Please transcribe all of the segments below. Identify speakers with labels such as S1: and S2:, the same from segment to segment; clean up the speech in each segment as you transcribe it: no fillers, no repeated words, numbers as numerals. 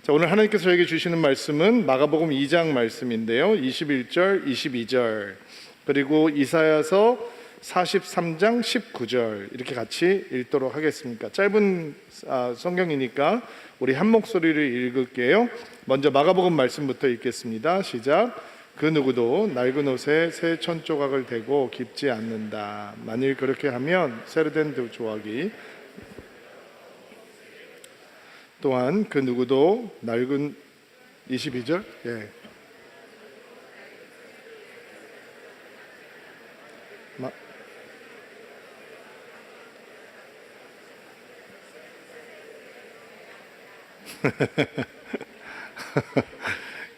S1: 자, 오늘 하나님께서 저에게 주시는 말씀은 마가복음 2장 말씀인데요. 21절, 22절 그리고 이사야서 43장 19절 이렇게 같이 읽도록 하겠습니다. 짧은 성경이니까 우리 한 목소리를 읽을게요. 먼저 마가복음 말씀부터 읽겠습니다. 시작. 그 누구도 낡은 옷에 새 천조각을 대고 깁지 않는다. 만일 그렇게 하면 새로 된 조각이 또한 그 누구도 낡은 22절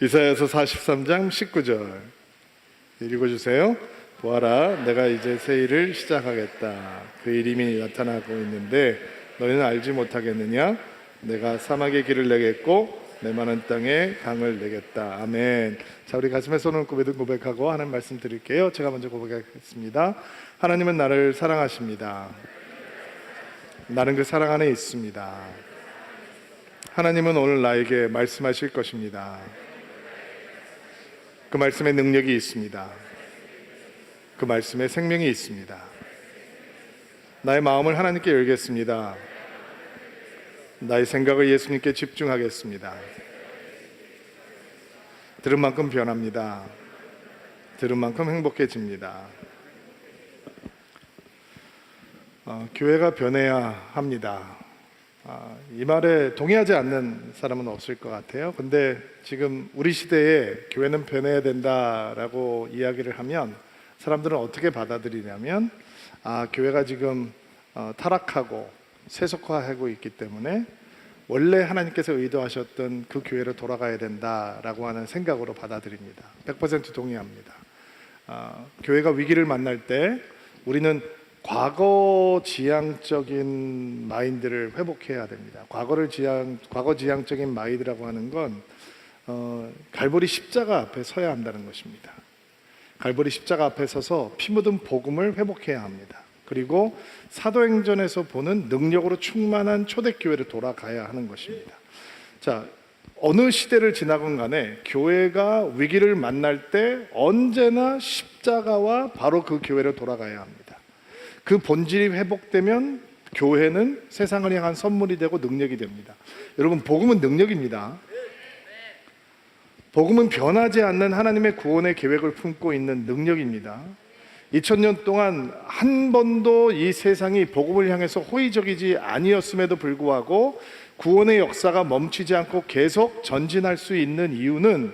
S1: 이사야서 43장 19절 읽어주세요. 보아라, 내가 이제 새 일을 시작하겠다. 그 이름이 나타나고 있는데 너희는 알지 못하겠느냐? 내가 사막에 길을 내겠고 메마른 땅에 강을 내겠다. 아멘. 자, 우리 가슴에 손을 얹고 고백하고 하나님 말씀 드릴게요. 제가 먼저 고백하겠습니다. 하나님은 나를 사랑하십니다. 나는 그 사랑 안에 있습니다. 하나님은 오늘 나에게 말씀하실 것입니다. 그 말씀에 능력이 있습니다. 그 말씀에 생명이 있습니다. 나의 마음을 하나님께 열겠습니다. 나의 생각을 예수님께 집중하겠습니다. 들은 만큼 변합니다. 들은 만큼 행복해집니다. 교회가 변해야 합니다. 이 말에 동의하지 않는 사람은 없을 것 같아요. 근데 지금 우리 시대에 교회는 변해야 된다라고 이야기를 하면 사람들은 어떻게 받아들이냐면 교회가 지금 타락하고 세속화하고 있기 때문에 원래 하나님께서 의도하셨던 그 교회로 돌아가야 된다라고 하는 생각으로 받아들입니다. 100% 동의합니다. 교회가 위기를 만날 때 우리는 과거 지향적인 마인드를 회복해야 됩니다. 과거 지향적인 마인드라고 하는 건 갈보리 십자가 앞에 서야 한다는 것입니다. 갈보리 십자가 앞에 서서 피 묻은 복음을 회복해야 합니다. 그리고 사도행전에서 보는 능력으로 충만한 초대교회로 돌아가야 하는 것입니다. 자, 어느 시대를 지나건 간에 교회가 위기를 만날 때 언제나 십자가와 바로 그 교회로 돌아가야 합니다. 그 본질이 회복되면 교회는 세상을 향한 선물이 되고 능력이 됩니다. 여러분, 복음은 능력입니다. 복음은 변하지 않는 하나님의 구원의 계획을 품고 있는 능력입니다. 2000년 동안 한 번도 이 세상이 복음을 향해서 호의적이지 아니었음에도 불구하고 구원의 역사가 멈추지 않고 계속 전진할 수 있는 이유는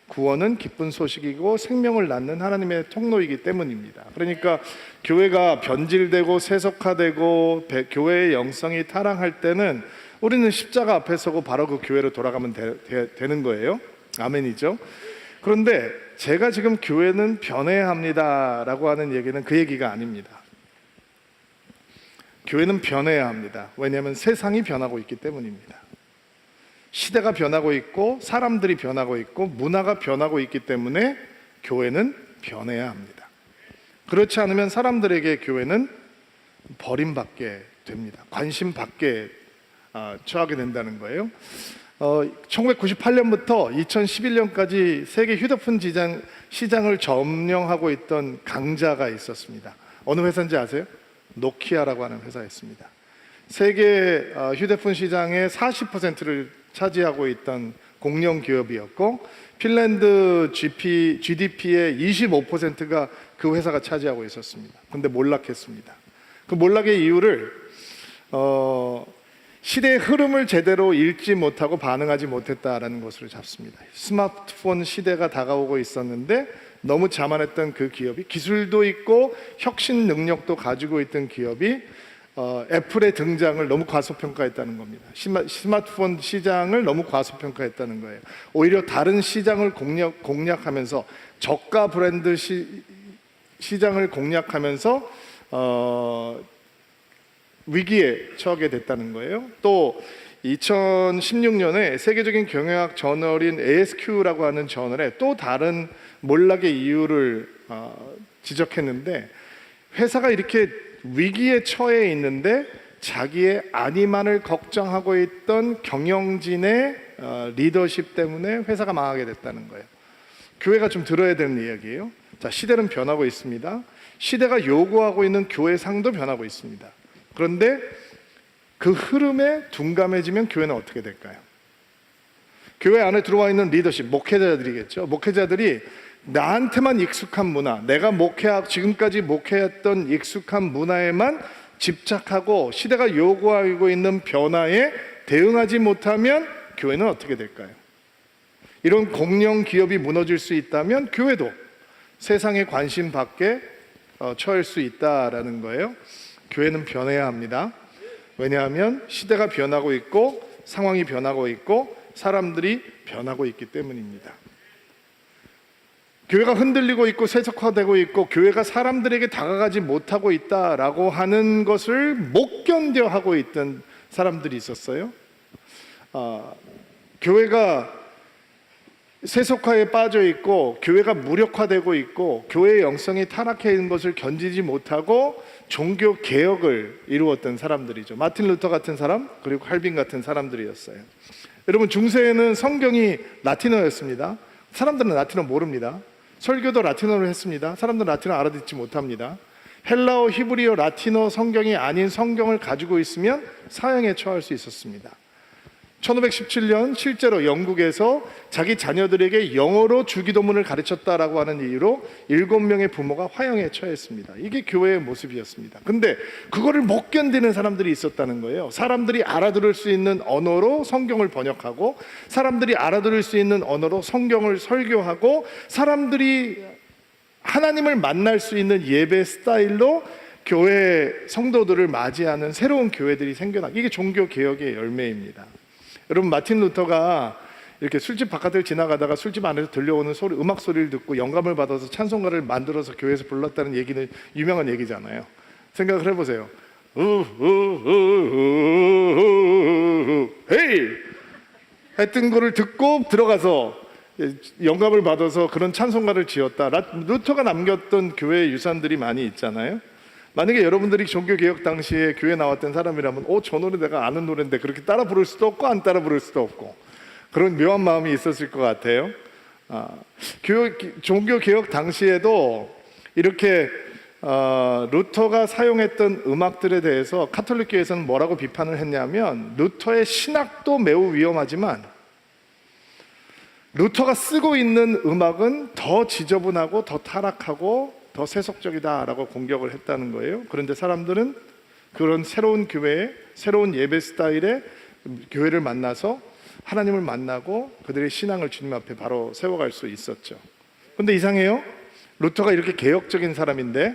S1: 구원은 기쁜 소식이고 생명을 낳는 하나님의 통로이기 때문입니다. 그러니까 교회가 변질되고 세속화되고 교회의 영성이 타락할 때는 우리는 십자가 앞에 서고 바로 그 교회로 돌아가면 되는 거예요. 아멘이죠. 그런데 제가 지금 교회는 변해야 합니다 라고 하는 얘기는 그 얘기가 아닙니다. 교회는 변해야 합니다. 왜냐하면 세상이 변하고 있기 때문입니다. 시대가 변하고 있고 사람들이 변하고 있고 문화가 변하고 있기 때문에 교회는 변해야 합니다. 그렇지 않으면 사람들에게 교회는 버림받게 됩니다. 관심받게 처하게 된다는 거예요. 1998년부터 2011년까지 세계 휴대폰 시장을 점령하고 있던 강자가 있었습니다. 어느 회사인지 아세요? 노키아라고 하는 회사였습니다. 세계 휴대폰 시장의 40%를 차지하고 있던 공룡 기업이었고 핀란드 GDP의 25%가 그 회사가 차지하고 있었습니다. 그런데 몰락했습니다. 그 몰락의 이유를 시대의 흐름을 제대로 읽지 못하고 반응하지 못했다라는 것으로 잡습니다. 스마트폰 시대가 다가오고 있었는데 너무 자만했던 그 기업이, 기술도 있고 혁신 능력도 가지고 있던 기업이 애플의 등장을 너무 과소평가했다는 겁니다. 스마트폰 시장을 너무 과소평가했다는 거예요. 오히려 다른 시장을 공략하면서 저가 브랜드 시장을 공략하면서 위기에 처하게 됐다는 거예요. 또 2016년에 세계적인 경영학 저널인 ASQ라고 하는 저널에 또 다른 몰락의 이유를 지적했는데, 회사가 이렇게 위기에 처해 있는데 자기의 안위만을 걱정하고 있던 경영진의 리더십 때문에 회사가 망하게 됐다는 거예요. 교회가 좀 들어야 되는 이야기예요. 자, 시대는 변하고 있습니다. 시대가 요구하고 있는 교회상도 변하고 있습니다. 그런데 그 흐름에 둔감해지면 교회는 어떻게 될까요? 교회 안에 들어와 있는 리더십, 목회자들이겠죠. 목회자들이 나한테만 익숙한 문화, 내가 지금까지 목회했던 익숙한 문화에만 집착하고 시대가 요구하고 있는 변화에 대응하지 못하면 교회는 어떻게 될까요? 이런 공영 기업이 무너질 수 있다면 교회도 세상의 관심 밖에 처할 수 있다라는 거예요. 교회는 변해야 합니다. 왜냐하면 시대가 변하고 있고 상황이 변하고 있고 사람들이 변하고 있기 때문입니다. 교회가 흔들리고 있고 세속화되고 있고 교회가 사람들에게 다가가지 못하고 있다라고 하는 것을 못 견뎌 하고 있던 사람들이 있었어요. 교회가 세속화에 빠져 있고 교회가 무력화되고 있고 교회의 영성이 타락해 있는 것을 견디지 못하고 종교 개혁을 이루었던 사람들이죠. 마틴 루터 같은 사람, 그리고 칼빈 같은 사람들이었어요. 여러분, 중세에는 성경이 라틴어였습니다. 사람들은 라틴어 모릅니다. 설교도 라틴어로 했습니다. 사람들은 라틴어 알아듣지 못합니다. 헬라어, 히브리어, 라틴어 성경이 아닌 성경을 가지고 있으면 사형에 처할 수 있었습니다. 1517년 실제로 영국에서 자기 자녀들에게 영어로 주기도문을 가르쳤다라고 하는 이유로 7명의 부모가 화형에 처했습니다. 이게 교회의 모습이었습니다. 근데 그거를 못 견디는 사람들이 있었다는 거예요. 사람들이 알아들을 수 있는 언어로 성경을 번역하고 사람들이 알아들을 수 있는 언어로 성경을 설교하고 사람들이 하나님을 만날 수 있는 예배 스타일로 교회 성도들을 맞이하는 새로운 교회들이 생겨나고, 이게 종교개혁의 열매입니다. 여러분, 마틴 루터가 이렇게 술집 바깥을 지나가다가 술집 안에서 들려오는 소리, 음악 소리를 듣고 영감을 받아서 찬송가를 만들어서 교회에서 불렀다는 얘기는 유명한 얘기잖아요. 생각을 해보세요. 헤이! 했던 거를 듣고 들어가서 영감을 받아서 그런 찬송가를 지었다. 루터가 남겼던 교회의 유산들이 많이 있잖아요. 만약에 여러분들이 종교개혁 당시에 교회 나왔던 사람이라면 저 노래 내가 아는 노래인데 그렇게 따라 부를 수도 없고 안 따라 부를 수도 없고 그런 묘한 마음이 있었을 것 같아요. 종교개혁 당시에도 이렇게 루터가 사용했던 음악들에 대해서 가톨릭교에서는 뭐라고 비판을 했냐면, 루터의 신학도 매우 위험하지만 루터가 쓰고 있는 음악은 더 지저분하고 더 타락하고 더 세속적이다라고 공격을 했다는 거예요. 그런데 사람들은 그런 새로운 교회에, 새로운 예배 스타일의 교회를 만나서 하나님을 만나고 그들의 신앙을 주님 앞에 바로 세워갈 수 있었죠. 그런데 이상해요. 루터가 이렇게 개혁적인 사람인데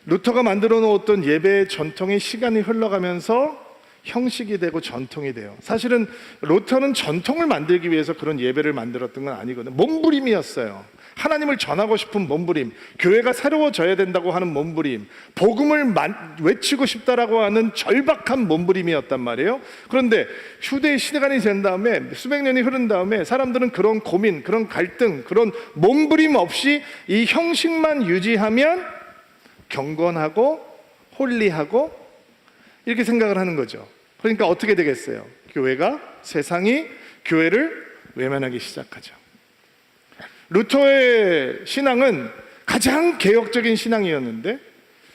S1: 루터가 만들어 놓았던 예배의 전통이 시간이 흘러가면서 형식이 되고 전통이 돼요. 사실은 루터는 전통을 만들기 위해서 그런 예배를 만들었던 건 아니거든요. 몸부림이었어요. 하나님을 전하고 싶은 몸부림, 교회가 새로워져야 된다고 하는 몸부림, 복음을 외치고 싶다라고 하는 절박한 몸부림이었단 말이에요. 그런데 휴대의 시간이 된 다음에, 수백 년이 흐른 다음에 사람들은 그런 고민, 그런 갈등, 그런 몸부림 없이 이 형식만 유지하면 경건하고 홀리하고 이렇게 생각을 하는 거죠. 그러니까 어떻게 되겠어요? 세상이 교회를 외면하기 시작하죠. 루터의 신앙은 가장 개혁적인 신앙이었는데,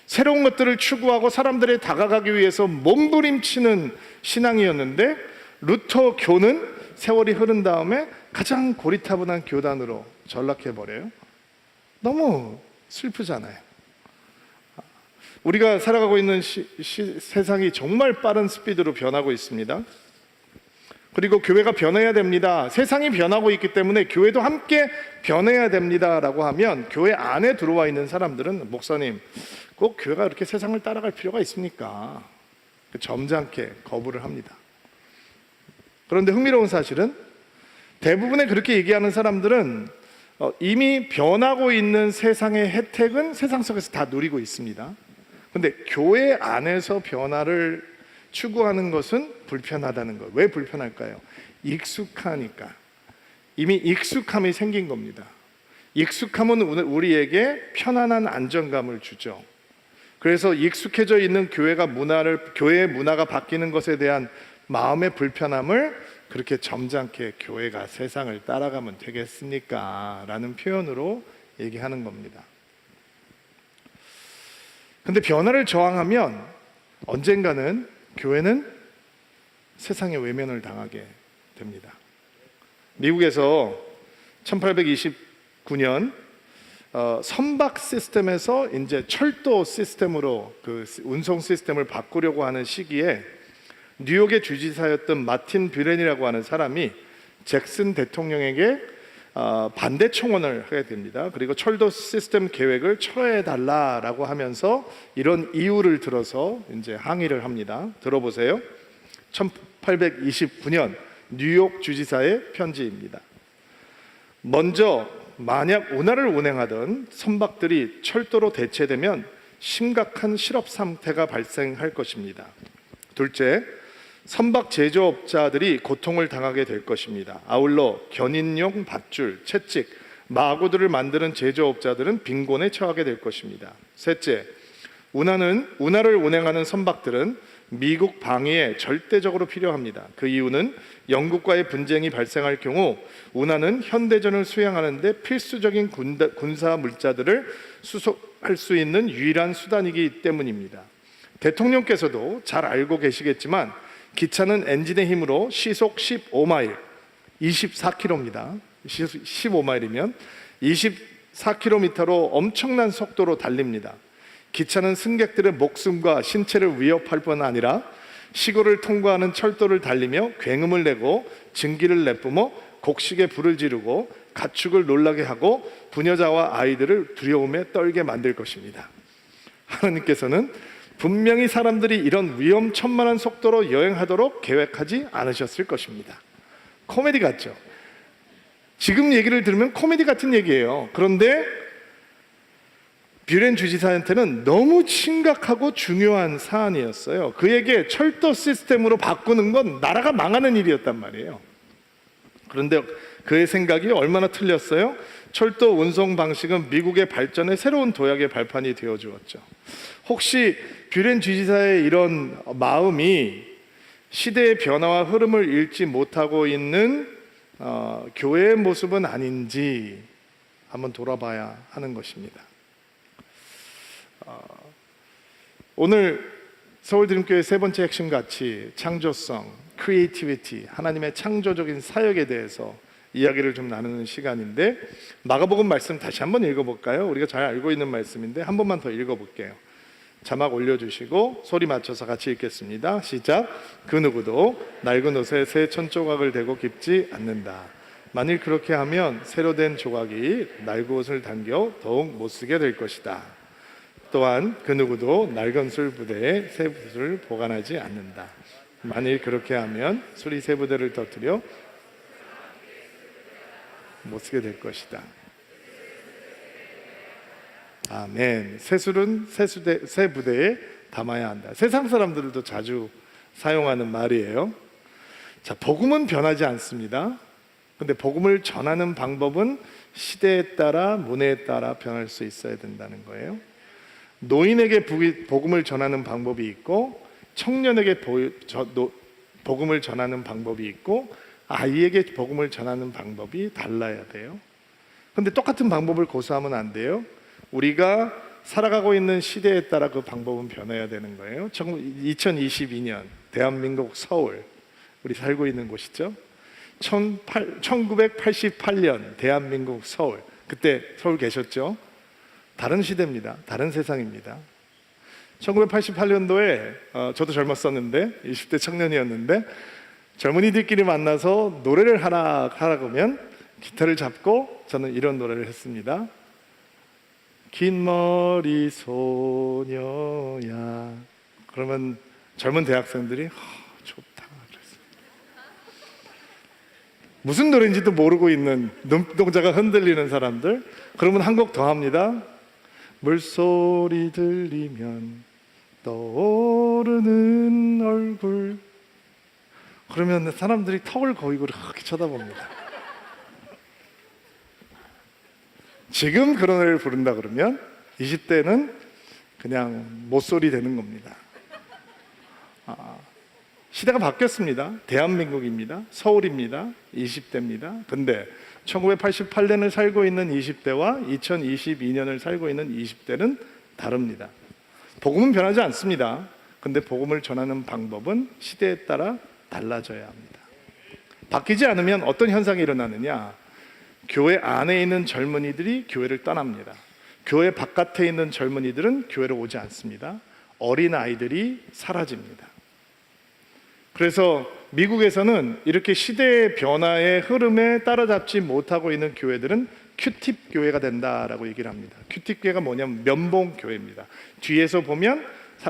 S1: 새로운 것들을 추구하고 사람들에 다가가기 위해서 몸부림치는 신앙이었는데, 루터교는 세월이 흐른 다음에 가장 고리타분한 교단으로 전락해버려요. 너무 슬프잖아요. 우리가 살아가고 있는 세상이 정말 빠른 스피드로 변하고 있습니다. 그리고 교회가 변해야 됩니다. 세상이 변하고 있기 때문에 교회도 함께 변해야 됩니다라고 하면, 교회 안에 들어와 있는 사람들은 목사님, 꼭 교회가 그렇게 세상을 따라갈 필요가 있습니까? 점잖게 거부를 합니다. 그런데 흥미로운 사실은 대부분의 그렇게 얘기하는 사람들은 이미 변하고 있는 세상의 혜택은 세상 속에서 다 누리고 있습니다. 그런데 교회 안에서 변화를 추구하는 것은 불편하다는 거예요. 왜 불편할까요? 익숙하니까. 이미 익숙함이 생긴 겁니다. 익숙함은 우리에게 편안한 안정감을 주죠. 그래서 익숙해져 있는 교회의 문화가 바뀌는 것에 대한 마음의 불편함을 그렇게 점잖게 교회가 세상을 따라가면 되겠습니까? 라는 표현으로 얘기하는 겁니다. 근데 변화를 저항하면 언젠가는 교회는 세상의 외면을 당하게 됩니다. 미국에서 1829년 선박 시스템에서 이제 철도 시스템으로 그 운송 시스템을 바꾸려고 하는 시기에 뉴욕의 주지사였던 마틴 뷰렌이라고 하는 사람이 잭슨 대통령에게 반대 청원을 하게 됩니다. 그리고 철도 시스템 계획을 철회해 달라라고 하면서 이런 이유를 들어서 이제 항의를 합니다. 들어보세요. 1829년 뉴욕 주지사의 편지입니다. 먼저 만약 운하를 운행하던 선박들이 철도로 대체되면 심각한 실업 상태가 발생할 것입니다. 둘째, 선박 제조업자들이 고통을 당하게 될 것입니다. 아울러 견인용 밧줄, 채찍, 마구들을 만드는 제조업자들은 빈곤에 처하게 될 것입니다. 셋째, 운하를 운행하는 선박들은 미국 방위에 절대적으로 필요합니다. 그 이유는 영국과의 분쟁이 발생할 경우 운하는 현대전을 수행하는 데 필수적인 군사 물자들을 수송할 수 있는 유일한 수단이기 때문입니다. 대통령께서도 잘 알고 계시겠지만 기차는 엔진의 힘으로 시속 15마일, 24km입니다. 15마일이면 24km로 엄청난 속도로 달립니다. 기차는 승객들의 목숨과 신체를 위협할 뿐 아니라 시골을 통과하는 철도를 달리며 굉음을 내고 증기를 내뿜어 곡식에 불을 지르고 가축을 놀라게 하고 부녀자와 아이들을 두려움에 떨게 만들 것입니다. 하나님께서는 분명히 사람들이 이런 위험천만한 속도로 여행하도록 계획하지 않으셨을 것입니다. 코미디 같죠? 지금 얘기를 들으면 코미디 같은 얘기예요. 그런데 뷰렌 주지사한테는 너무 심각하고 중요한 사안이었어요. 그에게 철도 시스템으로 바꾸는 건 나라가 망하는 일이었단 말이에요. 그런데 그의 생각이 얼마나 틀렸어요? 철도 운송 방식은 미국의 발전의 새로운 도약의 발판이 되어 주었죠. 혹시 뷰렌 주지사의 이런 마음이 시대의 변화와 흐름을 읽지 못하고 있는 교회의 모습은 아닌지 한번 돌아봐야 하는 것입니다. 오늘 서울드림교회 세 번째 핵심 가치, 창조성, 크리에이티비티, 하나님의 창조적인 사역에 대해서 이야기를 좀 나누는 시간인데, 마가복음 말씀 다시 한번 읽어볼까요? 우리가 잘 알고 있는 말씀인데 한 번만 더 읽어볼게요. 자막 올려주시고 소리 맞춰서 같이 읽겠습니다. 시작. 그 누구도 낡은 옷에 새 천조각을 대고 깁지 않는다. 만일 그렇게 하면 새로 된 조각이 낡은 옷을 당겨 더욱 못쓰게 될 것이다. 또한 그 누구도 낡은 술 부대에 새 붓을 보관하지 않는다. 만일 그렇게 하면 술이 새 부대를 터뜨려 못쓰게 될 것이다. 아멘. 새 술은 새 부대에 담아야 한다. 세상 사람들도 자주 사용하는 말이에요. 자, 복음은 변하지 않습니다. 근데 복음을 전하는 방법은 시대에 따라 문화에 따라 변할 수 있어야 된다는 거예요. 노인에게 복음을 전하는 방법이 있고, 청년에게 복음을 전하는 방법이 있고, 아이에게 복음을 전하는 방법이 달라야 돼요. 근데 똑같은 방법을 고수하면 안 돼요. 우리가 살아가고 있는 시대에 따라 그 방법은 변해야 되는 거예요. 2022년 대한민국 서울, 우리 살고 있는 곳이죠. 1988년 대한민국 서울, 그때 서울 계셨죠? 다른 시대입니다. 다른 세상입니다. 1988년도에 저도 젊었었는데 20대 청년이었는데 젊은이들끼리 만나서 노래를 하라고 하면 기타를 잡고 저는 이런 노래를 했습니다. 긴 머리 소녀야. 그러면 젊은 대학생들이 좋다 그랬어요. 무슨 노래인지도 모르고 있는 눈동자가 흔들리는 사람들. 그러면 한 곡 더 합니다. 물소리 들리면 떠오르는 얼굴. 그러면 사람들이 턱을 거이고 그렇게 쳐다봅니다. 지금 그런 노래를 부른다 그러면 20대는 그냥 못소리 되는 겁니다. 시대가 바뀌었습니다. 대한민국입니다. 서울입니다. 20대입니다. 근데 1988년을 살고 있는 20대와 2022년을 살고 있는 20대는 다릅니다. 복음은 변하지 않습니다. 근데 복음을 전하는 방법은 시대에 따라 달라져야 합니다. 바뀌지 않으면 어떤 현상이 일어나느냐? 교회 안에 있는 젊은이들이 교회를 떠납니다. 교회 바깥에 있는 젊은이들은 교회로 오지 않습니다. 어린 아이들이 사라집니다. 그래서 미국에서는 이렇게 시대의 변화의 흐름에 따라잡지 못하고 있는 교회들은 큐팁 교회가 된다라고 얘기를 합니다. 큐팁 교회가 뭐냐면 면봉 교회입니다. 뒤에서 보면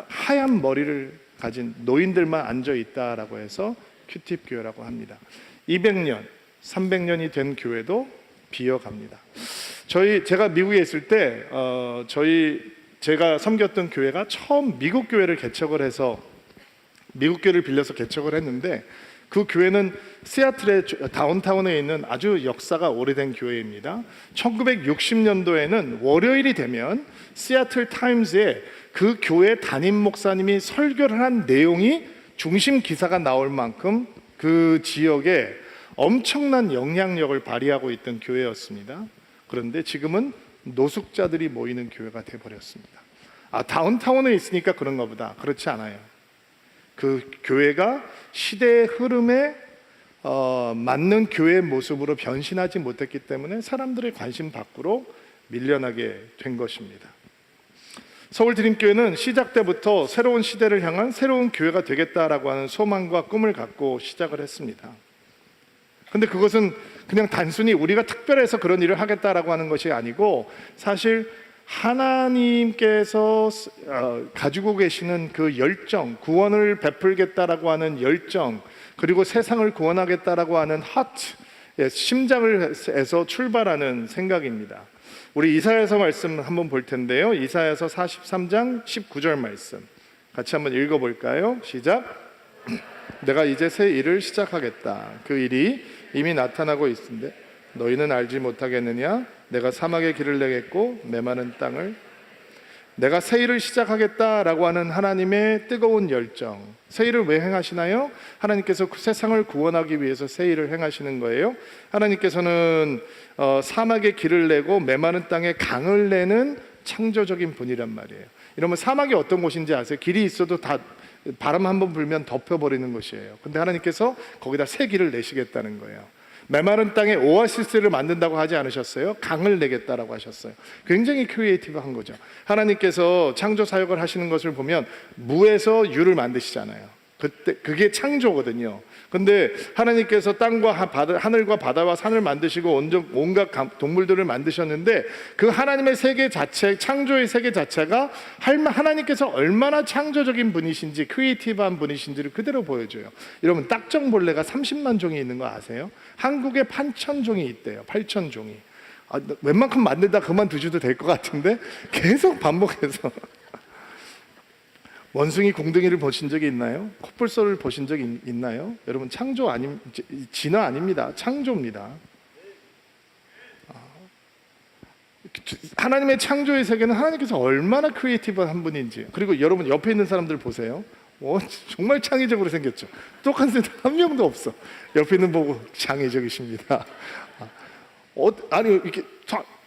S1: 하얀 머리를 가진 노인들만 앉아 있다라고 해서 큐팁 교회라고 합니다. 200년, 300년이 된 교회도 비어갑니다. 제가 미국에 있을 때 제가 섬겼던 교회가 처음 미국 교회를 개척을 해서 미국 교회를 빌려서 개척을 했는데, 그 교회는 시애틀의 다운타운에 있는 아주 역사가 오래된 교회입니다. 1960년도에는 월요일이 되면 시애틀 타임즈에 그 교회 담임 목사님이 설교를 한 내용이 중심 기사가 나올 만큼 그 지역에 엄청난 영향력을 발휘하고 있던 교회였습니다. 그런데 지금은 노숙자들이 모이는 교회가 되어버렸습니다. 다운타운에 있으니까 그런가 보다. 그렇지 않아요. 그 교회가 시대의 흐름에 맞는 교회의 모습으로 변신하지 못했기 때문에 사람들의 관심 밖으로 밀려나게 된 것입니다. 서울드림교회는 시작 때부터 새로운 시대를 향한 새로운 교회가 되겠다라고 하는 소망과 꿈을 갖고 시작을 했습니다. 근데 그것은 그냥 단순히 우리가 특별해서 그런 일을 하겠다라고 하는 것이 아니고, 사실 하나님께서 가지고 계시는 그 열정, 구원을 베풀겠다라고 하는 열정, 그리고 세상을 구원하겠다라고 하는 하트, 심장을 해서 출발하는 생각입니다. 우리 이사야서 말씀 한번 볼 텐데요. 이사야서 43장 19절 말씀 같이 한번 읽어볼까요? 시작. 내가 이제 새 일을 시작하겠다. 그 일이 이미 나타나고 있는데 너희는 알지 못하겠느냐? 내가 사막에 길을 내겠고 메마른 땅을, 내가 새 일을 시작하겠다라고 하는 하나님의 뜨거운 열정. 새 일을 왜 행하시나요? 하나님께서 세상을 구원하기 위해서 새 일을 행하시는 거예요. 하나님께서는 사막에 길을 내고 메마른 땅에 강을 내는 창조적인 분이란 말이에요. 이러면 사막이 어떤 곳인지 아세요? 길이 있어도 다 바람 한번 불면 덮여버리는 것이에요. 근데 하나님께서 거기다 새 길을 내시겠다는 거예요. 메마른 땅에 오아시스를 만든다고 하지 않으셨어요? 강을 내겠다라고 하셨어요. 굉장히 크리에이티브한 거죠. 하나님께서 창조 사역을 하시는 것을 보면 무에서 유를 만드시잖아요. 그게 창조거든요. 근데 하나님께서 땅과 하늘과 바다와 산을 만드시고 온갖 동물들을 만드셨는데, 그 하나님의 세계 자체, 창조의 세계 자체가 하나님께서 얼마나 창조적인 분이신지, 크리에이티브한 분이신지를 그대로 보여줘요. 여러분, 딱정벌레가 30만 종이 있는 거 아세요? 한국에 8,000종이 있대요. 8,000종이. 웬만큼 만들다 그만두셔도 될 것 같은데 계속 반복해서 원숭이 공둥이를 보신 적이 있나요? 코뿔소를 보신 적이 있나요? 여러분, 창조 진화 아닙니다. 창조입니다. 하나님의 창조의 세계는 하나님께서 얼마나 크리에이티브한 분인지. 그리고 여러분 옆에 있는 사람들 보세요. 정말 창의적으로 생겼죠. 똑같은 사람 한 명도 없어. 옆에 있는 보고 창의적이십니다. 아니 이렇게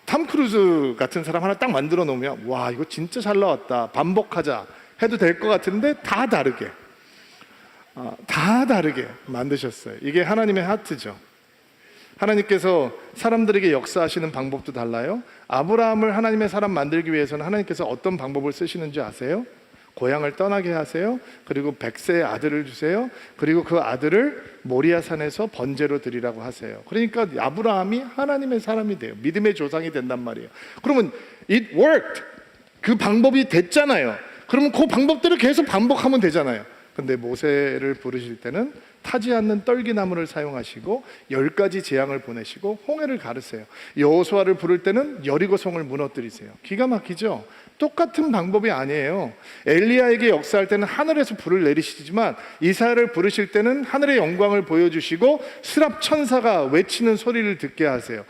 S1: 탐 크루즈 같은 사람 하나 딱 만들어 놓으면 와, 이거 진짜 잘 나왔다, 반복하자 해도 될 것 같은데 다 다르게 만드셨어요. 이게 하나님의 하트죠. 하나님께서 사람들에게 역사하시는 방법도 달라요. 아브라함을 하나님의 사람 만들기 위해서는 하나님께서 어떤 방법을 쓰시는지 아세요? 고향을 떠나게 하세요. 그리고 100세의 아들을 주세요. 그리고 그 아들을 모리아산에서 번제로 드리라고 하세요. 그러니까 아브라함이 하나님의 사람이 돼요. 믿음의 조상이 된단 말이에요. 그러면 it worked. 그 방법이 됐잖아요. 그러면 그 방법대로 계속 반복하면 되잖아요. 근데 모세를 부르실 때는 타지 않는 떨기나무를 사용하시고 10가지 재앙을 보내시고 홍해를 가르세요. 여호수아를 부를 때는 여리고성을 무너뜨리세요. 기가 막히죠? 똑같은 방법이 아니에요. 엘리야에게 역사할 때는 하늘에서 불을 내리시지만 이사야를 부르실 때는 하늘의 영광을 보여주시고 스랍 천사가 외치는 소리를 듣게 하세요.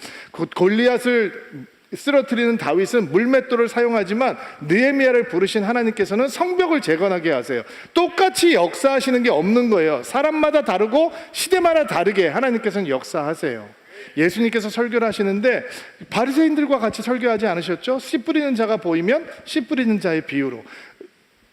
S1: 골리앗을 쓰러뜨리는 다윗은 물맷돌을 사용하지만 느헤미야를 부르신 하나님께서는 성벽을 재건하게 하세요. 똑같이 역사하시는 게 없는 거예요. 사람마다 다르고 시대마다 다르게 하나님께서는 역사하세요. 예수님께서 설교를 하시는데 바리새인들과 같이 설교하지 않으셨죠? 씨 뿌리는 자가 보이면 씨 뿌리는 자의 비유로,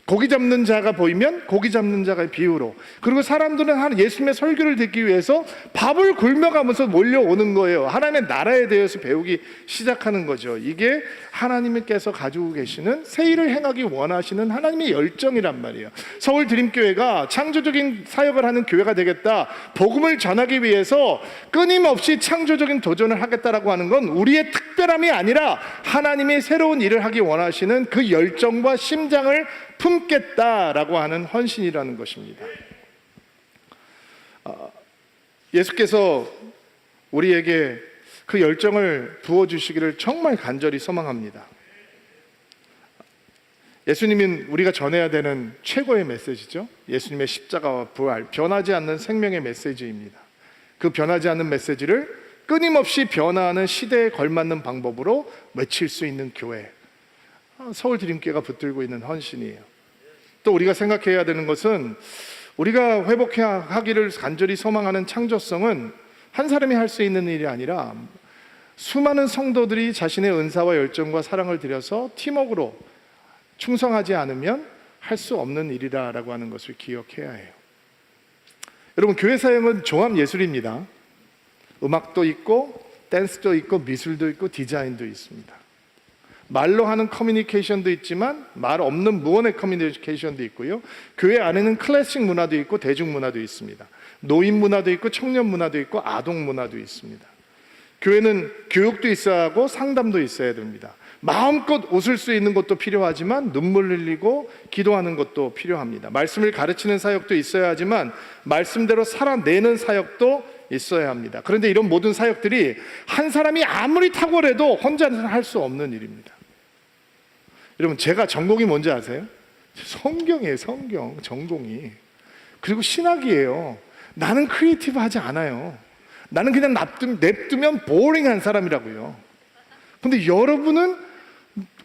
S1: 고기 잡는 자가 보이면 고기 잡는 자의 비유로. 그리고 사람들은 예수님의 설교를 듣기 위해서 밥을 굶어가면서 몰려오는 거예요. 하나님의 나라에 대해서 배우기 시작하는 거죠. 이게 하나님께서 가지고 계시는 새 일을 행하기 원하시는 하나님의 열정이란 말이에요. 서울 드림교회가 창조적인 사역을 하는 교회가 되겠다, 복음을 전하기 위해서 끊임없이 창조적인 도전을 하겠다라고 하는 건 우리의 특별함이 아니라 하나님이 새로운 일을 하기 원하시는 그 열정과 심장을 품겠다라고 하는 헌신이라는 것입니다. 예수께서 우리에게 그 열정을 부어주시기를 정말 간절히 소망합니다. 예수님은 우리가 전해야 되는 최고의 메시지죠. 예수님의 십자가와 부활, 변하지 않는 생명의 메시지입니다. 그 변하지 않는 메시지를 끊임없이 변화하는 시대에 걸맞는 방법으로 외칠 수 있는 교회, 서울 드림교회가 붙들고 있는 헌신이에요. 또 우리가 생각해야 되는 것은 우리가 회복하기를 간절히 소망하는 창조성은 한 사람이 할 수 있는 일이 아니라 수많은 성도들이 자신의 은사와 열정과 사랑을 들여서 팀워크로 충성하지 않으면 할 수 없는 일이라고 하는 것을 기억해야 해요. 여러분, 교회 사역은 종합 예술입니다. 음악도 있고 댄스도 있고 미술도 있고 디자인도 있습니다. 말로 하는 커뮤니케이션도 있지만 말 없는 무언의 커뮤니케이션도 있고요. 교회 안에는 클래식 문화도 있고 대중 문화도 있습니다. 노인 문화도 있고 청년 문화도 있고 아동 문화도 있습니다. 교회는 교육도 있어야 하고 상담도 있어야 됩니다. 마음껏 웃을 수 있는 것도 필요하지만 눈물 흘리고 기도하는 것도 필요합니다. 말씀을 가르치는 사역도 있어야 하지만 말씀대로 살아내는 사역도 있어야 합니다. 그런데 이런 모든 사역들이 한 사람이 아무리 탁월해도 혼자는 할 수 없는 일입니다. 여러분, 제가 전공이 뭔지 아세요? 성경이에요. 성경 전공이. 그리고 신학이에요. 나는 크리에이티브 하지 않아요. 나는 그냥 냅두면 보링한 사람이라고요. 근데 여러분은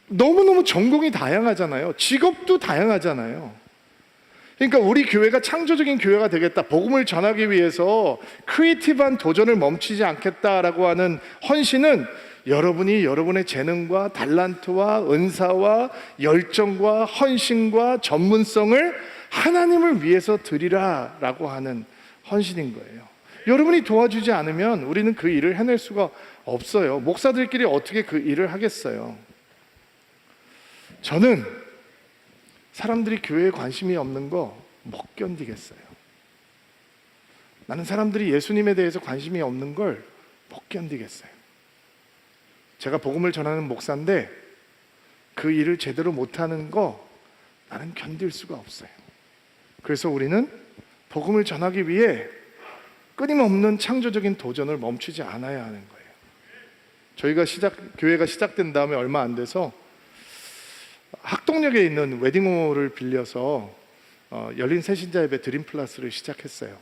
S1: 너무너무 전공이 다양하잖아요. 직업도 다양하잖아요. 그러니까 우리 교회가 창조적인 교회가 되겠다, 복음을 전하기 위해서 크리에이티브한 도전을 멈추지 않겠다라고 하는 헌신은 여러분이 여러분의 재능과 달란트와 은사와 열정과 헌신과 전문성을 하나님을 위해서 드리라라고 하는 헌신인 거예요. 여러분이 도와주지 않으면 우리는 그 일을 해낼 수가 없어요. 목사들끼리 어떻게 그 일을 하겠어요? 저는 사람들이 교회에 관심이 없는 거 못 견디겠어요. 나는 사람들이 예수님에 대해서 관심이 없는 걸 못 견디겠어요. 제가 복음을 전하는 목사인데 그 일을 제대로 못하는 거 나는 견딜 수가 없어요. 그래서 우리는 복음을 전하기 위해 끊임없는 창조적인 도전을 멈추지 않아야 하는 거예요. 교회가 시작된 다음에 얼마 안 돼서 학동역에 있는 웨딩홀을 빌려서 열린 새신자 예배 드림플러스를 시작했어요.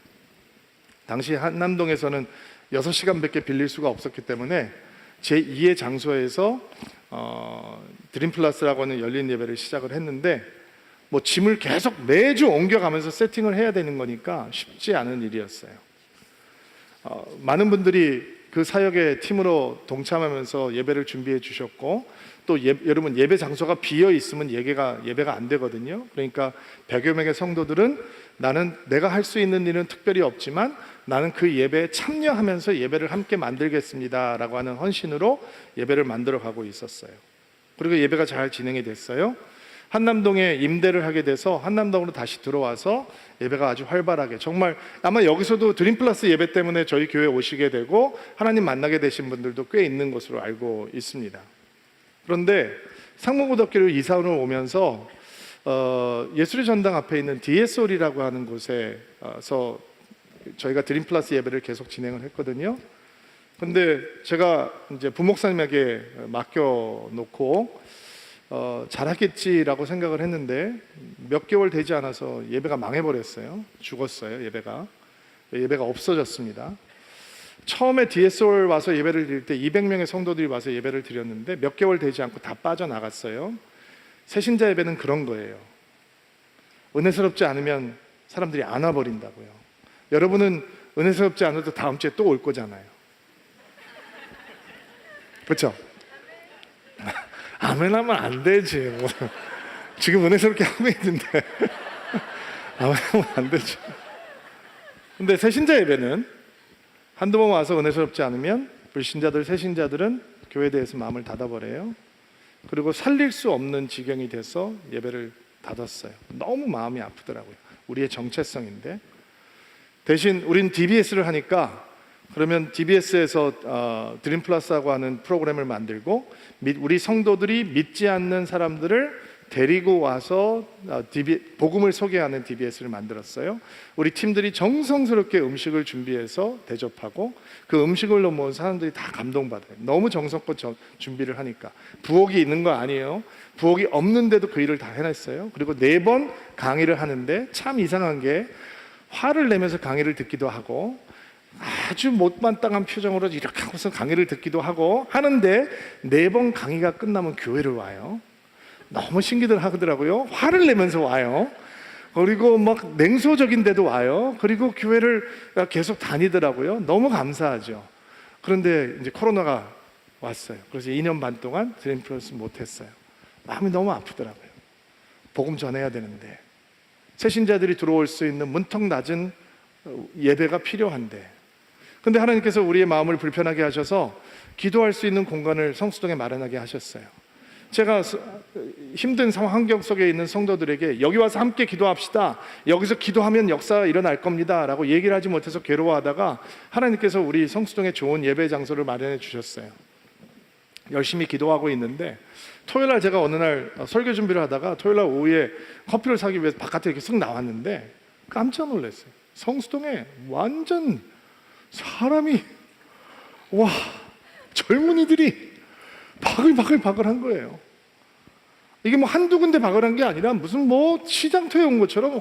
S1: 당시 한남동에서는 6시간밖에 빌릴 수가 없었기 때문에 제2의 장소에서 드림플러스라고 하는 열린 예배를 시작을 했는데, 뭐 짐을 계속 매주 옮겨가면서 세팅을 해야 되는 거니까 쉽지 않은 일이었어요. 많은 분들이 그 사역의 팀으로 동참하면서 예배를 준비해 주셨고, 또 여러분, 예배 장소가 비어 있으면 예배가 안 되거든요. 그러니까 100여 명의 성도들은 나는 내가 할 수 있는 일은 특별히 없지만 나는 그 예배에 참여하면서 예배를 함께 만들겠습니다라고 하는 헌신으로 예배를 만들어 가고 있었어요. 그리고 예배가 잘 진행이 됐어요. 한남동에 임대를 하게 돼서 한남동으로 다시 들어와서 예배가 아주 활발하게, 정말 아마 여기서도 드림플러스 예배 때문에 저희 교회에 오시게 되고 하나님 만나게 되신 분들도 꽤 있는 것으로 알고 있습니다. 그런데 상무고등학교를 이사를 오면서 예술의 전당 앞에 있는 DS홀이라고 하는 곳에서 저희가 드림플러스 예배를 계속 진행을 했거든요. 근데 제가 이제 부목사님에게 맡겨놓고 잘하겠지라고 생각을 했는데 몇 개월 되지 않아서 예배가 망해버렸어요. 죽었어요. 예배가 없어졌습니다. 처음에 DS홀 와서 예배를 드릴 때 200명의 성도들이 와서 예배를 드렸는데 몇 개월 되지 않고 다 빠져나갔어요. 새신자 예배는 그런 거예요. 은혜스럽지 않으면 사람들이 안 와버린다고요. 여러분은 은혜스럽지 않아도 다음 주에 또 올 거잖아요. 그렇죠? 아멘 하면 안 되지. 뭐. 지금 은혜스럽게 하고 있는데 아멘 하면 안 되죠. 근데 새신자 예배는 한두 번 와서 은혜스럽지 않으면 불신자들, 새신자들은 교회에 대해서 마음을 닫아버려요. 그리고 살릴 수 없는 지경이 돼서 예배를 닫았어요. 너무 마음이 아프더라고요. 우리의 정체성인데. 대신 우린 DBS를 하니까 그러면 DBS에서 드림 플러스하고 하는 프로그램을 만들고 우리 성도들이 믿지 않는 사람들을 데리고 와서 복음을 소개하는 DBS를 만들었어요. 우리 팀들이 정성스럽게 음식을 준비해서 대접하고 그 음식을 먹은 사람들이 다 감동받아요. 너무 정성껏 준비를 하니까. 부엌이 있는 거 아니에요. 부엌이 없는데도 그 일을 다 해냈어요. 그리고 4번 강의를 하는데 참 이상한 게 화를 내면서 강의를 듣기도 하고 아주 못마땅한 표정으로 이렇게 하고서 강의를 듣기도 하고 하는데 4번 강의가 끝나면 교회를 와요. 너무 신기들 하더라고요. 화를 내면서 와요. 그리고 막 냉소적인데도 와요. 그리고 교회를 계속 다니더라고요. 너무 감사하죠. 그런데 이제 코로나가 왔어요. 그래서 2년 반 동안 드림 플러스 못했어요. 마음이 너무 아프더라고요. 복음 전해야 되는데 새신자들이 들어올 수 있는 문턱 낮은 예배가 필요한데, 근데 하나님께서 우리의 마음을 불편하게 하셔서 기도할 수 있는 공간을 성수동에 마련하게 하셨어요. 제가 힘든 상황 환경 속에 있는 성도들에게 여기 와서 함께 기도합시다, 여기서 기도하면 역사가 일어날 겁니다 라고 얘기를 하지 못해서 괴로워하다가 하나님께서 우리 성수동에 좋은 예배 장소를 마련해 주셨어요. 열심히 기도하고 있는데 토요일날 제가 어느 날 설교 준비를 하다가 토요일날 오후에 커피를 사기 위해서 바깥에 이렇게 쓱 나왔는데 깜짝 놀랐어요. 성수동에 완전 사람이, 와, 젊은이들이 바글바글한 거예요. 이게 뭐 한두 군데 바글한 게 아니라 무슨 뭐 시장터에 온 것처럼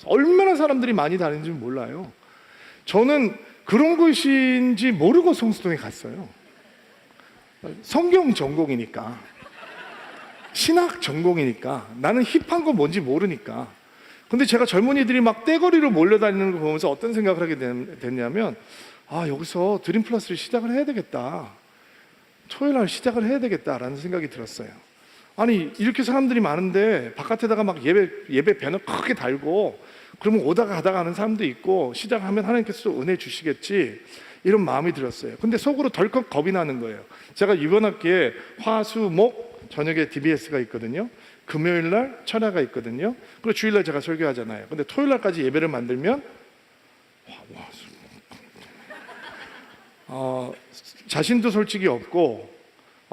S1: 얼마나 사람들이 많이 다니는지 몰라요. 저는 그런 것인지 모르고 성수동에 갔어요. 성경 전공이니까, 신학 전공이니까, 나는 힙한 거 뭔지 모르니까. 근데 제가 젊은이들이 막 떼거리로 몰려다니는 거 보면서 어떤 생각을 하게 됐냐면, 아, 여기서 드림 플러스를 시작을 해야 되겠다, 토요일날 시작을 해야 되겠다라는 생각이 들었어요. 아니, 이렇게 사람들이 많은데 바깥에다가 막 예배 배너 크게 달고 그러면 오다가 가다가 하는 사람도 있고 시작하면 하나님께서 은혜 주시겠지, 이런 마음이 들었어요. 근데 속으로 덜컥 겁이 나는 거예요. 제가 이번 학기에 화, 수, 목 저녁에 DBS가 있거든요. 금요일날 철야가 있거든요. 그리고 주일날 제가 설교하잖아요. 근데 토요일날까지 예배를 만들면 자신도 솔직히 없고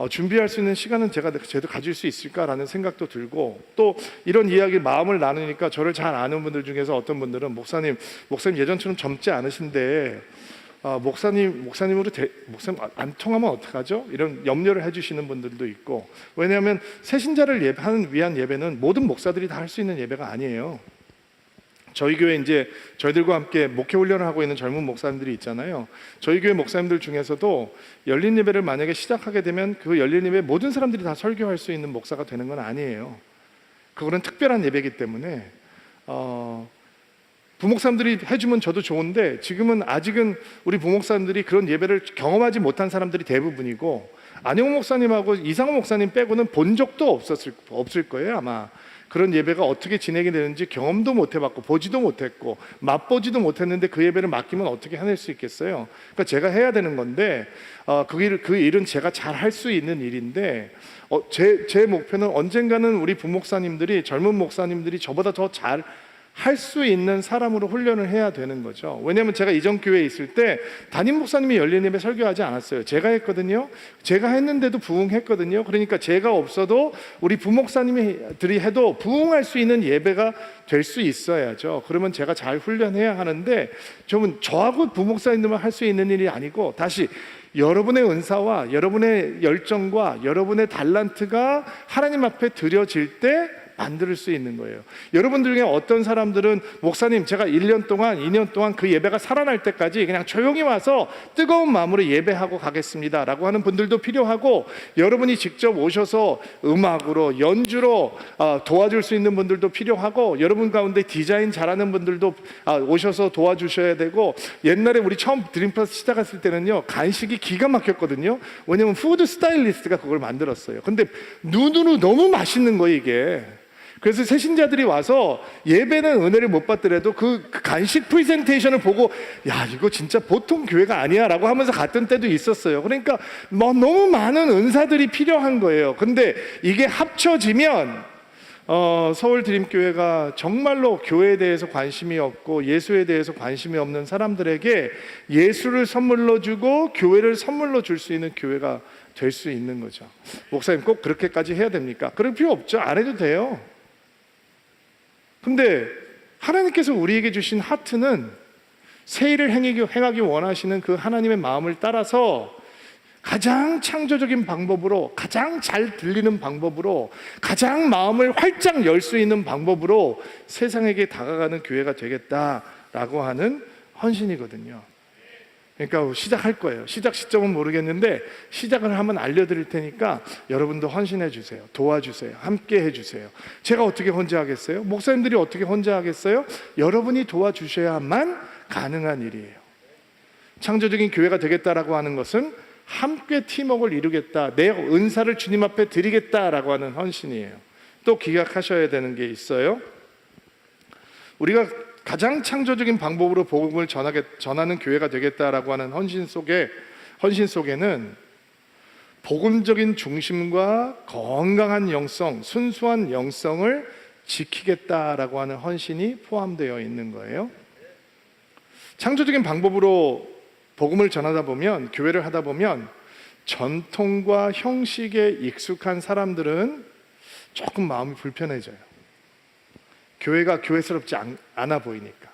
S1: 준비할 수 있는 시간은 제도 가질 수 있을까라는 생각도 들고, 또 이런 이야기 마음을 나누니까 저를 잘 아는 분들 중에서 어떤 분들은 목사님 예전처럼 젊지 않으신데 목사님으로 목사님 안 통하면 어떡하죠? 이런 염려를 해주시는 분들도 있고, 왜냐하면 새신자를 위한 예배는 모든 목사들이 다 할 수 있는 예배가 아니에요. 저희 교회 이제 저희들과 함께 목회 훈련을 하고 있는 젊은 목사님들이 있잖아요. 저희 교회 목사님들 중에서도 열린 예배를 만약에 시작하게 되면 그 열린 예배 모든 사람들이 다 설교할 수 있는 목사가 되는 건 아니에요. 그거는 특별한 예배이기 때문에 부목사님들이 해주면 저도 좋은데, 지금은 아직은 우리 부목사님들이 그런 예배를 경험하지 못한 사람들이 대부분이고, 안영 목사님하고 이상호 목사님 빼고는 본 적도 없을 거예요. 아마 그런 예배가 어떻게 진행이 되는지 경험도 못 해봤고 보지도 못했고 맛보지도 못했는데 그 예배를 맡기면 어떻게 해낼 수 있겠어요? 그러니까 제가 해야 되는 건데 그 일은 제가 잘 할 수 있는 일인데, 제 목표는 언젠가는 우리 부목사님들이, 젊은 목사님들이 저보다 더 잘 할 수 있는 사람으로 훈련을 해야 되는 거죠. 왜냐하면 제가 이전 교회에 있을 때 담임 목사님이 열린 예배 설교하지 않았어요. 제가 했거든요. 제가 했는데도 부흥했거든요. 그러니까 제가 없어도 우리 부목사님들이 해도 부흥할 수 있는 예배가 될 수 있어야죠. 그러면 제가 잘 훈련해야 하는데, 저하고 부목사님들만 할 수 있는 일이 아니고, 다시 여러분의 은사와 여러분의 열정과 여러분의 달란트가 하나님 앞에 드려질 때 만들 수 있는 거예요. 여러분들 중에 어떤 사람들은 목사님 제가 1년 동안 2년 동안 그 예배가 살아날 때까지 그냥 조용히 와서 뜨거운 마음으로 예배하고 가겠습니다 라고 하는 분들도 필요하고, 여러분이 직접 오셔서 음악으로 연주로 도와줄 수 있는 분들도 필요하고, 여러분 가운데 디자인 잘하는 분들도 오셔서 도와주셔야 되고, 옛날에 우리 처음 드림플러스 시작했을 때는요 간식이 기가 막혔거든요. 왜냐면 푸드 스타일리스트가 그걸 만들었어요. 근데 눈으로 너무 맛있는 거예요 이게. 그래서 새신자들이 와서 예배는 은혜를 못 받더라도 그 간식 프레젠테이션을 보고 야 이거 진짜 보통 교회가 아니야 라고 하면서 갔던 때도 있었어요. 그러니까 뭐 너무 많은 은사들이 필요한 거예요. 근데 이게 합쳐지면 서울드림교회가 정말로 교회에 대해서 관심이 없고 예수에 대해서 관심이 없는 사람들에게 예수를 선물로 주고 교회를 선물로 줄 수 있는 교회가 될 수 있는 거죠. 목사님 꼭 그렇게까지 해야 됩니까? 그럴 필요 없죠. 안 해도 돼요. 근데 하나님께서 우리에게 주신 하트는 새 일을 행하기 원하시는 그 하나님의 마음을 따라서 가장 창조적인 방법으로, 가장 잘 들리는 방법으로, 가장 마음을 활짝 열 수 있는 방법으로 세상에게 다가가는 교회가 되겠다라고 하는 헌신이거든요. 그러니까 시작할 거예요. 시작 시점은 모르겠는데 시작을 하면 알려드릴 테니까 여러분도 헌신해 주세요. 도와주세요. 함께 해주세요. 제가 어떻게 혼자 하겠어요? 목사님들이 어떻게 혼자 하겠어요? 여러분이 도와주셔야만 가능한 일이에요. 창조적인 교회가 되겠다라고 하는 것은 함께 팀워크를 이루겠다, 내 은사를 주님 앞에 드리겠다라고 하는 헌신이에요. 또 기억하셔야 되는 게 있어요. 우리가 가장 창조적인 방법으로 복음을 전하는 교회가 되겠다라고 하는 헌신 속에는 복음적인 중심과 건강한 영성, 순수한 영성을 지키겠다라고 하는 헌신이 포함되어 있는 거예요. 창조적인 방법으로 복음을 전하다 보면, 교회를 하다 보면 전통과 형식에 익숙한 사람들은 조금 마음이 불편해져요. 교회가 교회스럽지 않아 보이니까,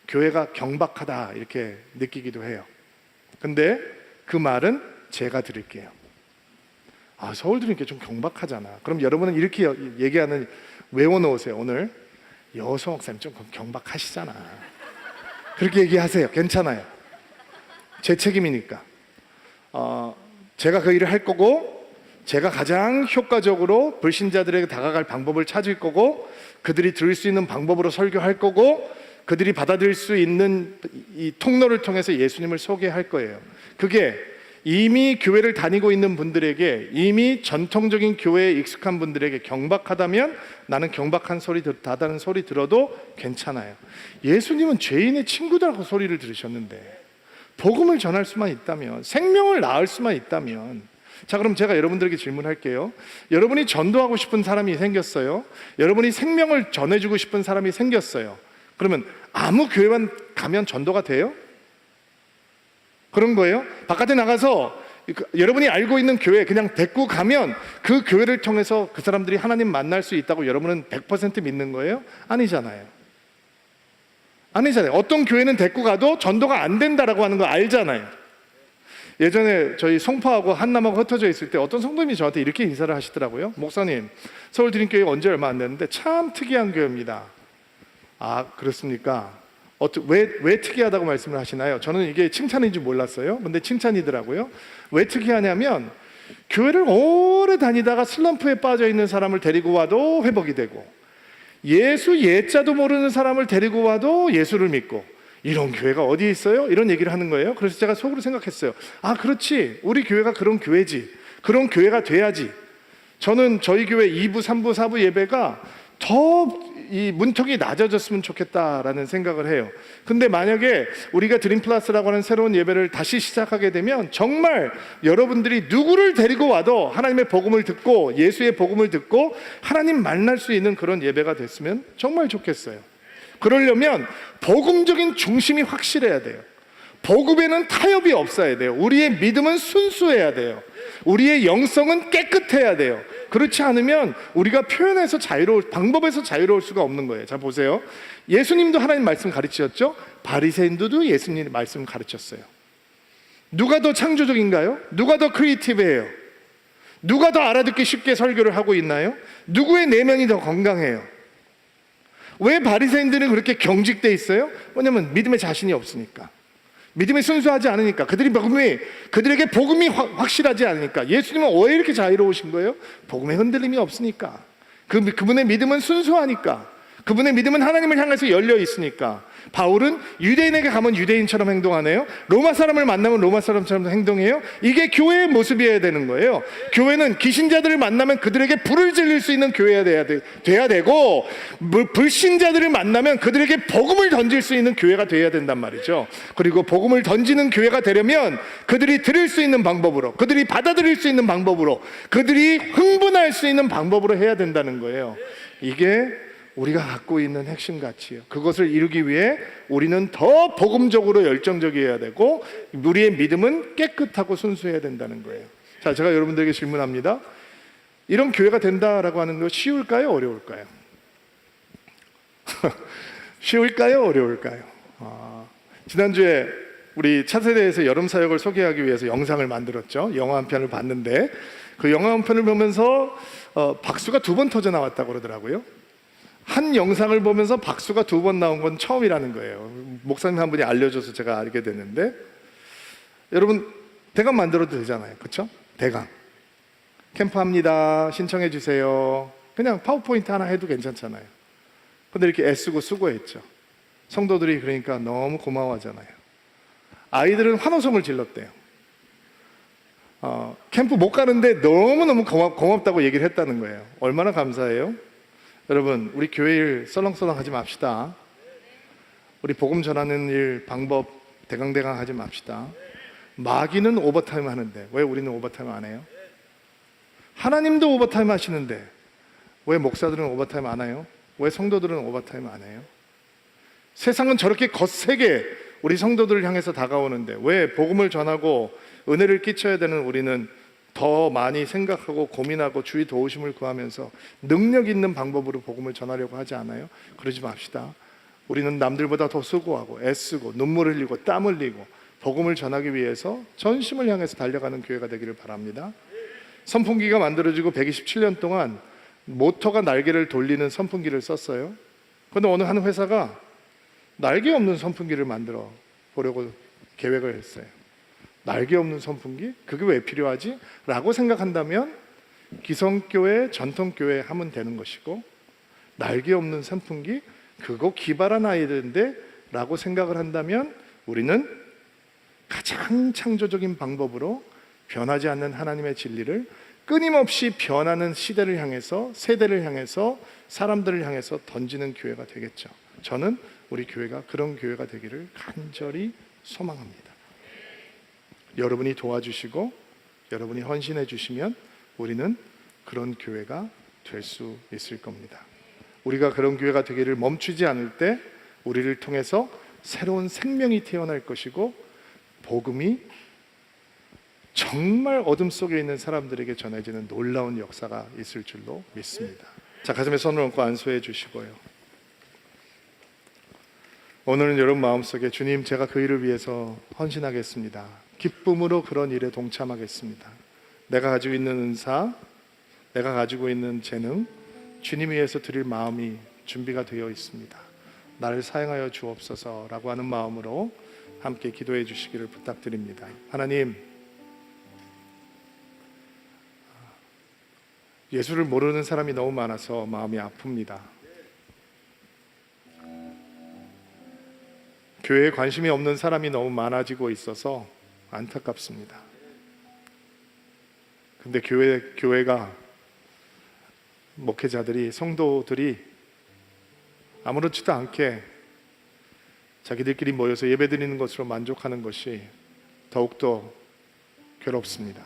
S1: 교회가 경박하다 이렇게 느끼기도 해요. 근데 그 말은 제가 드릴게요. 서울드림교회 좀 경박하잖아. 그럼 여러분은 이렇게 외워놓으세요. 오늘 여호수 목사님 좀 경박하시잖아. 그렇게 얘기하세요. 괜찮아요. 제 책임이니까. 제가 그 일을 할 거고, 제가 가장 효과적으로 불신자들에게 다가갈 방법을 찾을 거고, 그들이 들을 수 있는 방법으로 설교할 거고, 그들이 받아들일 수 있는 이 통로를 통해서 예수님을 소개할 거예요. 그게 이미 교회를 다니고 있는 분들에게, 이미 전통적인 교회에 익숙한 분들에게 경박하다면 나는 경박한 소리, 다다른 소리 들어도 괜찮아요. 예수님은 죄인의 친구들하고 소리를 들으셨는데, 복음을 전할 수만 있다면, 생명을 낳을 수만 있다면, 자 그럼 제가 여러분들에게 질문할게요. 여러분이 전도하고 싶은 사람이 생겼어요. 여러분이 생명을 전해주고 싶은 사람이 생겼어요. 그러면 아무 교회만 가면 전도가 돼요? 그런 거예요? 바깥에 나가서 여러분이 알고 있는 교회 그냥 데리고 가면 그 교회를 통해서 그 사람들이 하나님 만날 수 있다고 여러분은 100% 믿는 거예요? 아니잖아요. 어떤 교회는 데리고 가도 전도가 안 된다라고 하는 거 알잖아요. 예전에 저희 송파하고 한남하고 흩어져 있을 때 어떤 성도님이 저한테 이렇게 인사를 하시더라고요. 목사님, 서울드림교회가 언제 얼마 안 됐는데 참 특이한 교회입니다. 그렇습니까? 왜 특이하다고 말씀을 하시나요? 저는 이게 칭찬인지 몰랐어요. 근데 칭찬이더라고요. 왜 특이하냐면 교회를 오래 다니다가 슬럼프에 빠져 있는 사람을 데리고 와도 회복이 되고, 예수 예자도 모르는 사람을 데리고 와도 예수를 믿고, 이런 교회가 어디 있어요? 이런 얘기를 하는 거예요. 그래서 제가 속으로 생각했어요. 그렇지, 우리 교회가 그런 교회지. 그런 교회가 돼야지. 저는 저희 교회 2부, 3부, 4부 예배가 더 이 문턱이 낮아졌으면 좋겠다라는 생각을 해요. 근데 만약에 우리가 드림플러스라고 하는 새로운 예배를 다시 시작하게 되면 정말 여러분들이 누구를 데리고 와도 하나님의 복음을 듣고, 예수의 복음을 듣고 하나님 만날 수 있는 그런 예배가 됐으면 정말 좋겠어요. 그러려면 복음적인 중심이 확실해야 돼요. 복음에는 타협이 없어야 돼요. 우리의 믿음은 순수해야 돼요. 우리의 영성은 깨끗해야 돼요. 그렇지 않으면 우리가 표현해서 방법에서 자유로울 수가 없는 거예요. 자 보세요. 예수님도 하나님 말씀 가르치셨죠? 바리새인들도 예수님 말씀 가르쳤어요. 누가 더 창조적인가요? 누가 더 크리에이티브해요? 누가 더 알아듣기 쉽게 설교를 하고 있나요? 누구의 내면이 더 건강해요? 왜 바리새인들은 그렇게 경직돼 있어요? 왜냐면 믿음에 자신이 없으니까, 믿음에 순수하지 않으니까, 그들에게 복음이 확실하지 않으니까. 예수님은 왜 이렇게 자유로우신 거예요? 복음에 흔들림이 없으니까. 그분의 믿음은 순수하니까. 그분의 믿음은 하나님을 향해서 열려 있으니까. 바울은 유대인에게 가면 유대인처럼 행동하네요. 로마 사람을 만나면 로마 사람처럼 행동해요. 이게 교회의 모습이어야 되는 거예요. 교회는 귀신자들을 만나면 그들에게 불을 질릴 수 있는 교회가 돼야 되고, 불신자들을 만나면 그들에게 복음을 던질 수 있는 교회가 돼야 된단 말이죠. 그리고 복음을 던지는 교회가 되려면 그들이 들을 수 있는 방법으로, 그들이 받아들일 수 있는 방법으로, 그들이 흥분할 수 있는 방법으로 해야 된다는 거예요. 이게 우리가 갖고 있는 핵심 가치예요. 그것을 이루기 위해 우리는 더 복음적으로 열정적이어야 되고, 우리의 믿음은 깨끗하고 순수해야 된다는 거예요. 자, 제가 여러분들에게 질문합니다. 이런 교회가 된다라고 하는 거 쉬울까요? 어려울까요? 쉬울까요? 어려울까요? 지난주에 우리 차세대에서 여름 사역을 소개하기 위해서 영상을 만들었죠. 영화 한 편을 봤는데, 그 영화 한 편을 보면서 박수가 2번 터져 나왔다고 그러더라고요. 한 영상을 보면서 박수가 2번 나온 건 처음이라는 거예요. 목사님 한 분이 알려줘서 제가 알게 됐는데, 여러분 대강 만들어도 되잖아요, 그렇죠? 대강 캠프합니다, 신청해 주세요, 그냥 파워포인트 하나 해도 괜찮잖아요. 근데 이렇게 애쓰고 수고했죠. 성도들이 그러니까 너무 고마워하잖아요. 아이들은 환호성을 질렀대요. 캠프 못 가는데 너무너무 고맙다고 얘기를 했다는 거예요. 얼마나 감사해요. 여러분, 우리 교회 일 썰렁썰렁 하지 맙시다. 우리 복음 전하는 일 방법 대강대강 하지 맙시다. 마귀는 오버타임 하는데 왜 우리는 오버타임 안 해요? 하나님도 오버타임 하시는데 왜 목사들은 오버타임 안 해요? 왜 성도들은 오버타임 안 해요? 세상은 저렇게 거세게 우리 성도들을 향해서 다가오는데 왜 복음을 전하고 은혜를 끼쳐야 되는 우리는 더 많이 생각하고 고민하고 주의 도우심을 구하면서 능력 있는 방법으로 복음을 전하려고 하지 않아요? 그러지 맙시다. 우리는 남들보다 더 수고하고 애쓰고 눈물 흘리고 땀 흘리고 복음을 전하기 위해서 전심을 향해서 달려가는 교회가 되기를 바랍니다. 선풍기가 만들어지고 127년 동안 모터가 날개를 돌리는 선풍기를 썼어요. 그런데 어느 한 회사가 날개 없는 선풍기를 만들어 보려고 계획을 했어요. 날개 없는 선풍기? 그게 왜 필요하지? 라고 생각한다면 기성교회, 전통교회 하면 되는 것이고, 날개 없는 선풍기? 그거 기발한 아이디어인데? 라고 생각을 한다면 우리는 가장 창조적인 방법으로 변하지 않는 하나님의 진리를 끊임없이 변하는 시대를 향해서, 세대를 향해서, 사람들을 향해서 던지는 교회가 되겠죠. 저는 우리 교회가 그런 교회가 되기를 간절히 소망합니다. 여러분이 도와주시고 여러분이 헌신해 주시면 우리는 그런 교회가 될 수 있을 겁니다. 우리가 그런 교회가 되기를 멈추지 않을 때 우리를 통해서 새로운 생명이 태어날 것이고, 복음이 정말 어둠 속에 있는 사람들에게 전해지는 놀라운 역사가 있을 줄로 믿습니다. 자, 가슴에 손을 얹고 안수해 주시고요. 오늘은 여러분 마음속에 주님, 제가 그 일을 위해서 헌신하겠습니다. 기쁨으로 그런 일에 동참하겠습니다. 내가 가지고 있는 은사, 내가 가지고 있는 재능, 주님 위해서 드릴 마음이 준비가 되어 있습니다. 나를 사용하여 주옵소서라고 하는 마음으로 함께 기도해 주시기를 부탁드립니다. 하나님, 예수를 모르는 사람이 너무 많아서 마음이 아픕니다. 교회에 관심이 없는 사람이 너무 많아지고 있어서 안타깝습니다. 근데 교회가, 목회자들이, 성도들이 아무렇지도 않게 자기들끼리 모여서 예배드리는 것으로 만족하는 것이 더욱더 괴롭습니다.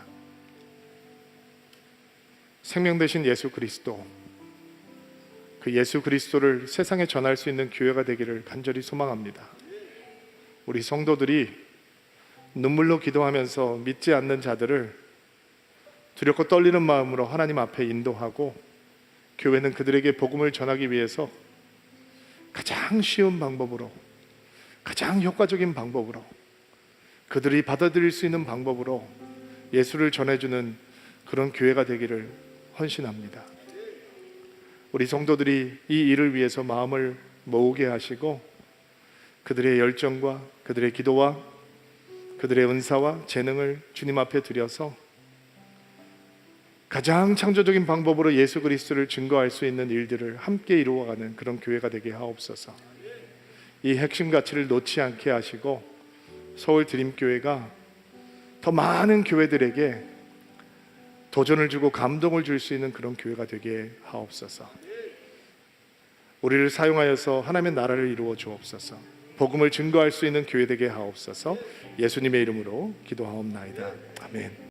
S1: 생명 되신 예수 그리스도, 그 예수 그리스도를 세상에 전할 수 있는 교회가 되기를 간절히 소망합니다. 우리 성도들이 눈물로 기도하면서 믿지 않는 자들을 두렵고 떨리는 마음으로 하나님 앞에 인도하고, 교회는 그들에게 복음을 전하기 위해서 가장 쉬운 방법으로, 가장 효과적인 방법으로, 그들이 받아들일 수 있는 방법으로 예수를 전해주는 그런 교회가 되기를 헌신합니다. 우리 성도들이 이 일을 위해서 마음을 모으게 하시고 그들의 열정과 그들의 기도와 그들의 은사와 재능을 주님 앞에 드려서 가장 창조적인 방법으로 예수 그리스도를 증거할 수 있는 일들을 함께 이루어가는 그런 교회가 되게 하옵소서. 이 핵심 가치를 놓지 않게 하시고 서울 드림교회가 더 많은 교회들에게 도전을 주고 감동을 줄 수 있는 그런 교회가 되게 하옵소서. 우리를 사용하여서 하나님의 나라를 이루어 주옵소서. 복음을 증거할 수 있는 교회 되게 하옵소서. 예수님의 이름으로 기도하옵나이다. 아멘.